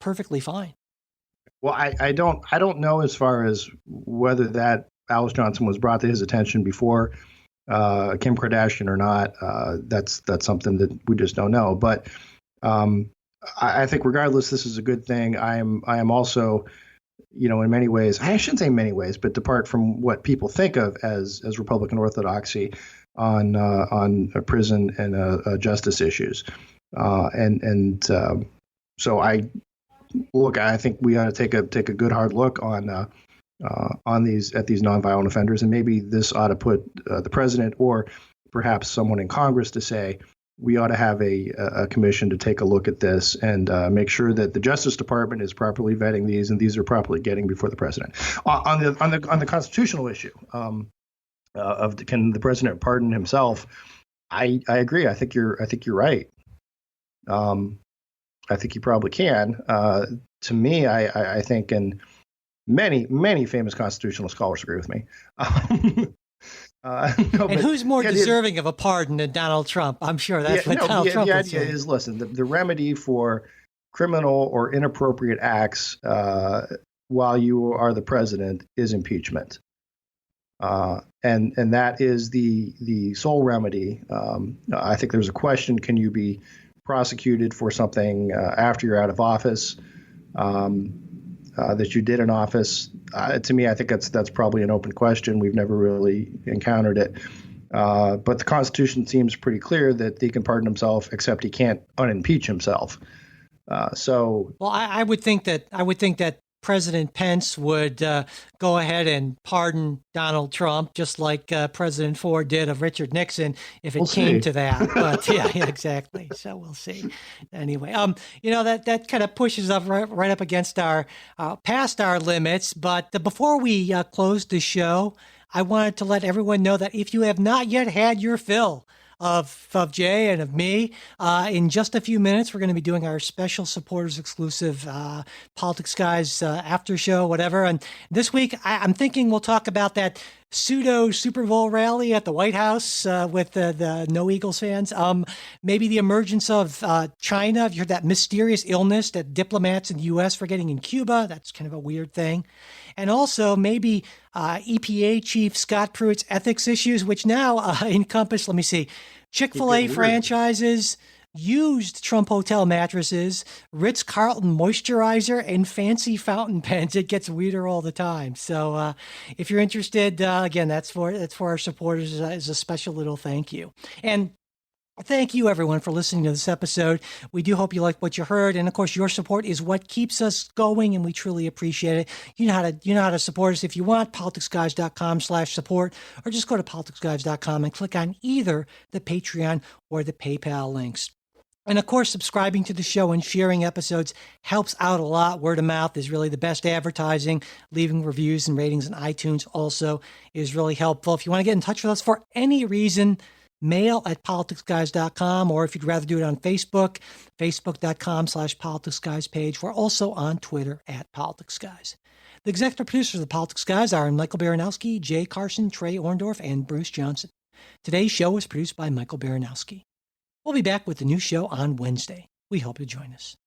perfectly fine. Well, I don't know as far as whether that Alice Johnson was brought to his attention before Kim Kardashian or not. That's something that we just don't know. But I think regardless, this is a good thing. I am also, in many ways, I shouldn't say many ways, but depart from what people think of as Republican orthodoxy on prison and justice issues. So I think we ought to take a good hard look at these nonviolent offenders, and maybe this ought to put the president or perhaps someone in Congress to say, we ought to have a commission to take a look at this and make sure that the Justice Department is properly vetting these and these are properly getting before the president. On the constitutional issue of can the president pardon himself, I agree. I think you're right. I think he probably can. To me, I think, and many famous constitutional scholars agree with me. Who's more deserving of a pardon than Donald Trump? I'm sure that's what Donald Trump would say. The idea is, listen, the remedy for criminal or inappropriate acts while you are the president is impeachment. And that is the sole remedy. I think there's a question, can you be prosecuted for something after you're out of office that you did in office? To me, I think that's probably an open question. We've never really encountered it. But the Constitution seems pretty clear that he can pardon himself, except he can't unimpeach himself. So, well, I would think that President Pence would go ahead and pardon Donald Trump, just like President Ford did of Richard Nixon, if it came to that. But yeah, exactly. So we'll see. Anyway, that kind of pushes up right up against our past our limits. But before we close the show, I wanted to let everyone know that if you have not yet had your fill of Jay and of me. In just a few minutes, we're going to be doing our special supporters exclusive Politics Guys after show, whatever. And this week, I'm thinking we'll talk about that pseudo Super Bowl rally at the White House with the no Eagles fans. Maybe the emergence of China. You heard that mysterious illness that diplomats in the U.S. were getting in Cuba. That's kind of a weird thing. And also maybe EPA Chief Scott Pruitt's ethics issues, which now encompass, let me see, Chick-fil-A franchises, used Trump Hotel mattresses, Ritz-Carlton moisturizer, and fancy fountain pens. It gets weirder all the time. So if you're interested, again, that's for our supporters as a special little thank you. And thank you, everyone, for listening to this episode. We do hope you like what you heard. And, of course, your support is what keeps us going, and we truly appreciate it. You know how to support us if you want, politicsguys.com/support, or just go to politicsguys.com and click on either the Patreon or the PayPal links. And, of course, subscribing to the show and sharing episodes helps out a lot. Word of mouth is really the best advertising. Leaving reviews and ratings on iTunes also is really helpful. If you want to get in touch with us for any reason, mail at politicsguys.com, or if you'd rather do it on Facebook, facebook.com/politicsguys page. We're also on Twitter at politicsguys. The executive producers of the Politics Guys are Michael Baranowski, Jay Carson, Trey Orndorff, and Bruce Johnson. Today's show was produced by Michael Baranowski. We'll be back with the new show on Wednesday. We hope you join us.